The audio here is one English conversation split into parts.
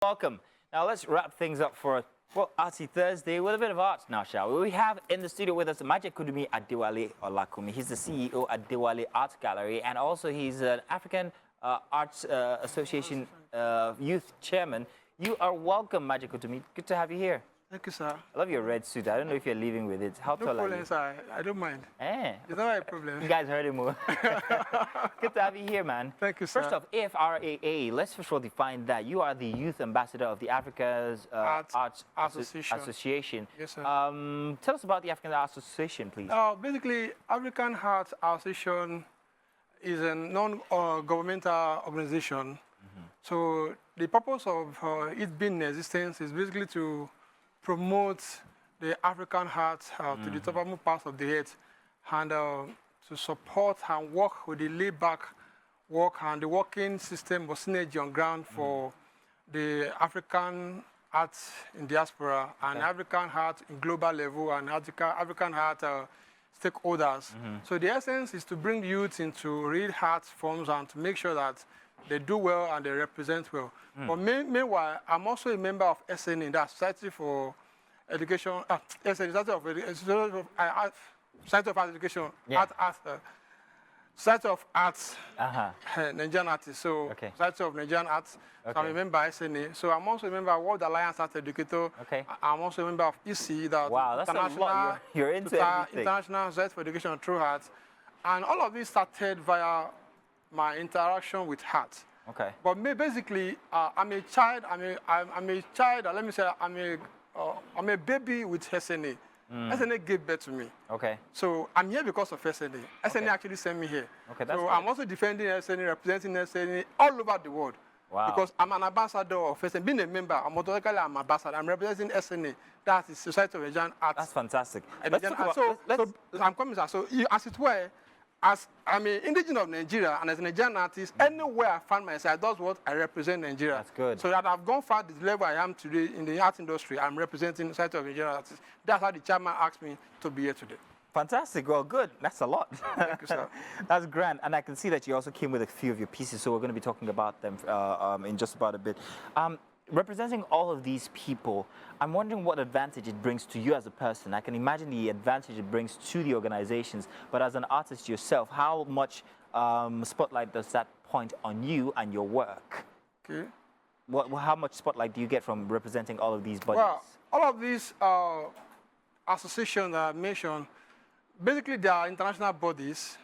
Welcome. Now let's wrap things up for Artsy Thursday with a bit of art now, shall we? We have in the studio with us Majekodunmi Adewale Olakumi. He's the CEO at Adewale Art Gallery, and also he's an African Arts Association Youth Chairman. You are welcome, Majekodunmi. Good to have you here. Thank you, sir. I love your red suit. I don't know if you're leaving with it. How tall are you? No problem, sir. I don't mind. Eh. It's not a problem. You guys heard him. Good to have you here, man. Thank you, sir. First off, AFRAA, let's first of all define that. You are the youth ambassador of the Africa's Arts Association. Yes, sir. Tell us about the African Arts Association, please. Basically, African Arts Association is a non-governmental organization. So the purpose of it being in existence is basically to promote the African arts to the topmost parts of the earth, and to support and work with the laid-back work and the working system of synergy on ground for the African arts in diaspora and African art in global level and African art stakeholders. So the essence is to bring youth into real art forms and to make sure that they do well and they represent well. But meanwhile, I'm also a member of SNE, that's Society for Education, Society of Education, Society of Arts, Nigerian Artists. So, Society of Nigerian Arts, so I'm a member of SNE. So I'm also a member of World Alliance Art Educator. I'm also a member of EC, that that's a lot. You're into everything. International Society for Education through Arts. And all of this started via my interaction with art. But me, basically, I'm a child. I'm a child. Let me say, I'm a baby with SNA. SNA gave birth to me. So I'm here because of SNA. SNA actually sent me here. So I'm also defending SNA, representing SNA all over the world. Because I'm an ambassador of SNA. Being a member, I'm automatically an ambassador. I'm representing SNA. That's the Society of Nigerian Arts. That's fantastic. So I'm coming, sir. So as it were, as I'm an indigenous of Nigeria and as a Nigerian artist, anywhere I find myself, that's what I represent Nigeria. That's good. So that I've gone far to the level I am today in the art industry, I'm representing the Society of Nigerian Artists. That's how the chairman asked me to be here today. Fantastic. Well, good. That's a lot. Thank you, sir. That's grand. And I can see that you also came with a few of your pieces, so we're going to be talking about them in just about a bit. Representing all of these people, I'm wondering what advantage it brings to you as a person. I can imagine the advantage it brings to the organizations, but as an artist yourself, how much spotlight does that point on you and your work? How much spotlight do you get from representing all of these bodies? Well, all of these associations that I mentioned, basically they are international bodies.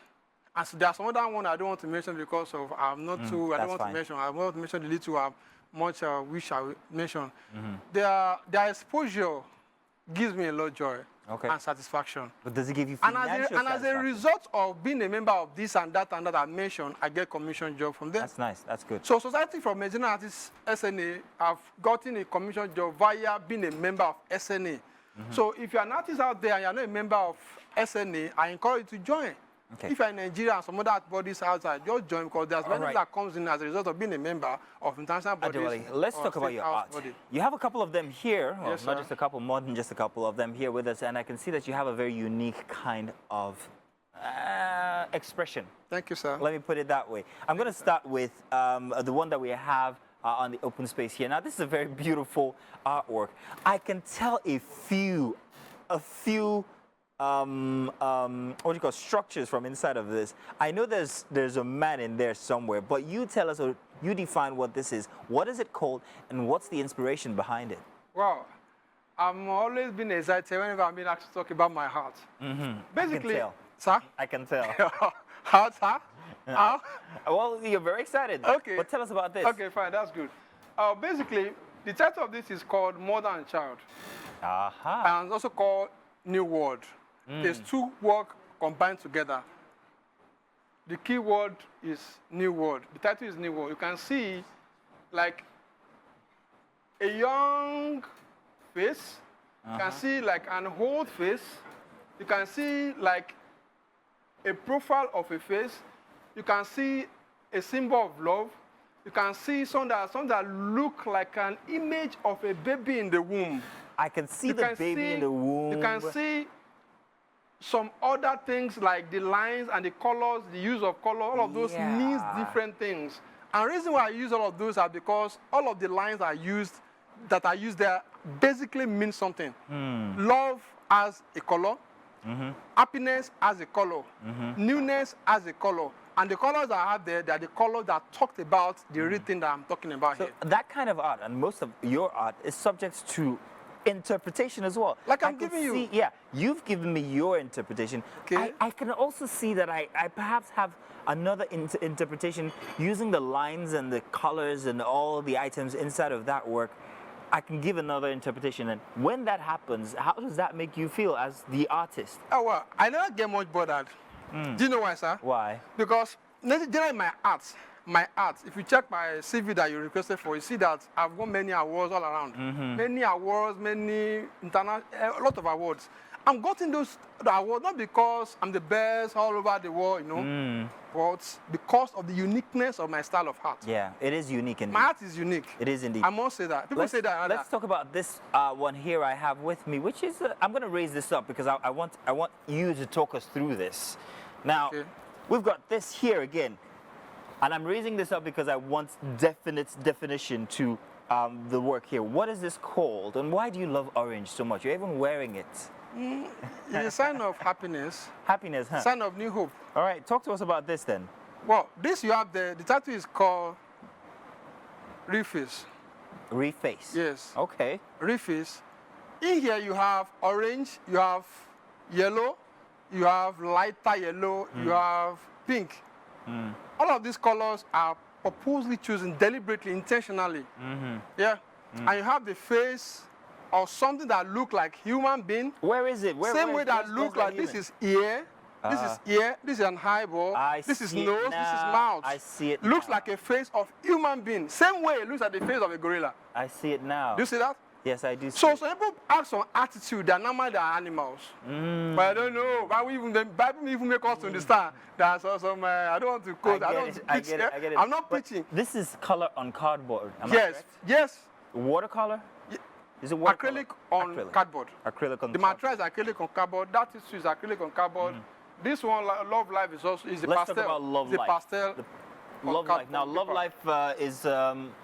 And so there are some other ones I don't want to mention because of I'm not too, I don't want to mention, I want to mention the little much which I will mention. Their exposure gives me a lot of joy and satisfaction. But does it give you financial satisfaction? And as a result of being a member of this and that I mentioned, I get commission job from them. That's nice. That's good. So Society for Nigerian Artists, SNA, I've gotten a commission job via being a member of SNA. So if you're an artist out there and you're not a member of SNA, I encourage you to join. If you're in Nigeria and some other bodies outside, just join because there's benefits that comes in as a result of being a member of international bodies. Adewale, let's talk about your art. You have a couple of them here, well, not just a couple, more than just a couple of them here with us, and I can see that you have a very unique kind of expression. Thank you, sir. Let me put it that way. I'm going to start with the one that we have on the open space here. Now, this is a very beautiful artwork. I can tell a few what do you call structures from inside of this. I know there's a man in there somewhere, but you tell us, or you define what this is. What is it called, and what's the inspiration behind it? Well, I'm always been excited whenever I'm being asked to talk about my heart. Basically, I can tell. Sir? I can tell. Heart, sir? Well, you're very excited. But tell us about this. Okay, fine, that's good. Basically, the title of this is called More Than a Child. And also called New World. There's two words combined together. The key word is New World. The title is New World. You can see like a young face. You can see like an old face. You can see like a profile of a face. You can see a symbol of love. You can see some that look like an image of a baby in the womb. I can see the baby in the womb. You can see some other things like the lines and the colors, the use of color, all of those means different things. And the reason why I use all of those are because all of the lines that are used there basically mean something. Love has a color. Happiness has a color. Newness has a color. And the colors I have there, they are the colors that talked about the real thing that I'm talking about here. That kind of art, and most of your art, is subject to interpretation as well. Like I I'm can giving you. see, yeah, you've given me your interpretation. Okay. I can also see that I perhaps have another interpretation using the lines and the colors and all the items inside of that work. I can give another interpretation. And when that happens, how does that make you feel as the artist? Oh, well, I never get much bothered. Do you know why, sir? Why? Because generally my art, if you check my CV that you requested for, you see that I've won many awards all around. Many awards, many international, a lot of awards. I'm getting those awards not because I'm the best all over the world, you know, but because of the uniqueness of my style of art. Yeah, it is unique indeed. My art is unique. It is indeed. I must say that. People say that. Let's talk about this one here I have with me, which is, I'm going to raise this up because I want you to talk us through this. Now, we've got this here again, and I'm raising this up because I want definition to the work here. What is this called, and why do you love orange so much? You're even wearing it. It's a sign of happiness. Happiness, huh? Sign of new hope. All right, talk to us about this then. Well, this you have the tattoo is called Reface. Reface. Yes. Okay. Reface. In here you have orange, you have yellow, you have lighter yellow, you have pink. All of these colors are purposely chosen deliberately, intentionally. Yeah. And you have the face of something that look like human being. Where is it? Same way that look like this is ear, this is ear, this is an eyeball, this is nose, this is mouth. I see it. Looks like a face of human being. Same way it looks like the face of a gorilla. I see it now. Do you see that? Yes, I do see So it. some people act on attitude, they're normal, they are animals. But I don't know. The Bible even make us understand that some I don't want to quote. I don't I preach. get it. I get it. I'm not But preaching. this is color on cardboard. Am I Yes, correct? yes. Watercolor? Ye- Is it watercolor? Acrylic on cardboard. Acrylic on The mattress is acrylic on cardboard. That is acrylic on cardboard. This one, Love Life, is also a Let's pastel. talk about Love the Life. pastel. on Love Life. Now, cardboard Love paper. Life is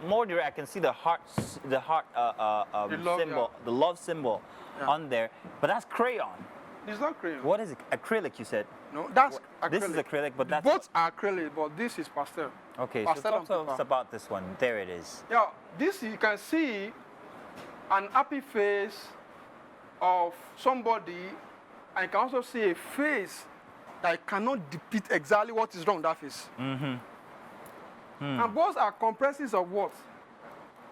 more direct. I can see the heart love, symbol, the love symbol on there, but that's crayon. It's not crayon. What is it? Acrylic, you said. No, that's acrylic. This is acrylic, but that's Both are acrylic, but this is pastel. okay. pastel So on talk to us paper. about this one. There it is. Yeah, this you can see an happy face of somebody, and you can also see a face that cannot depict exactly what is wrong with that face. And both are compresses of what?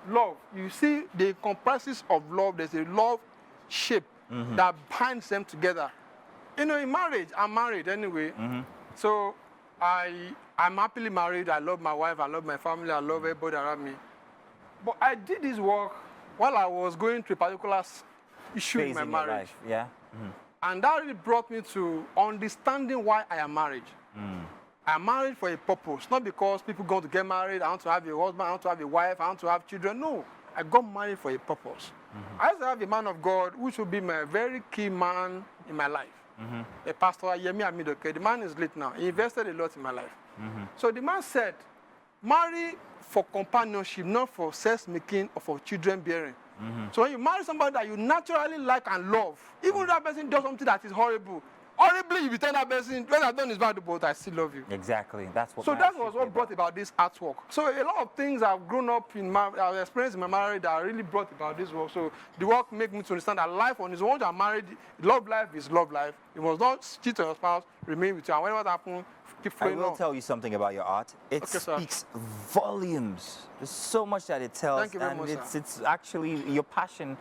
Love. You see the compresses of love, there's a love shape that binds them together. You know, in marriage, I'm married anyway. So I'm happily married. I love my wife, I love my family, I love everybody around me. But I did this work while I was going through a particular issue in Phase my your marriage. life, yeah. And that really brought me to understanding why I am married. I'm married for a purpose, not because people going to get married, I want to have a husband, I want to have a wife, I want to have children. No, I got married for a purpose. I used to have a man of God who should be my very key man in my life. A pastor, Yemi Amidoke. The man is late now. He invested a lot in my life. So the man said, marry for companionship, not for sex making or for children bearing. So when you marry somebody that you naturally like and love, even if that person does something that is horribly, you be telling that person, when I've done this bad, but I still love you. Exactly. That's what. So marriage that was should what be brought about this artwork. So a lot of things I've grown up in, I've experienced in my marriage that really brought about this work. So the work made me to understand that life on its own, once you're married, love life is love life. You must not cheat on your spouse, remain with you. And whenever that happens, keep I flowing will on. tell you something about your art. It Okay, sir. speaks volumes. There's so much that it tells, Thank you very and much, it's actually your passion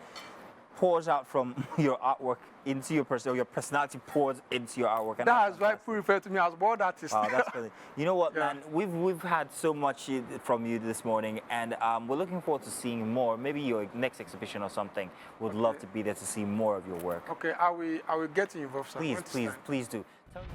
pours out from your artwork into your person. Your personality pours into your artwork. And That's why people refer to me as world artist. wow, that's really. You know what, Yeah. man? We've had so much from you this morning, and we're looking forward to seeing more. Maybe your next exhibition or something. Would love to be there to see more of your work. Okay, I will get you involved, sir. Please, When it's please, time. please do. Tell me-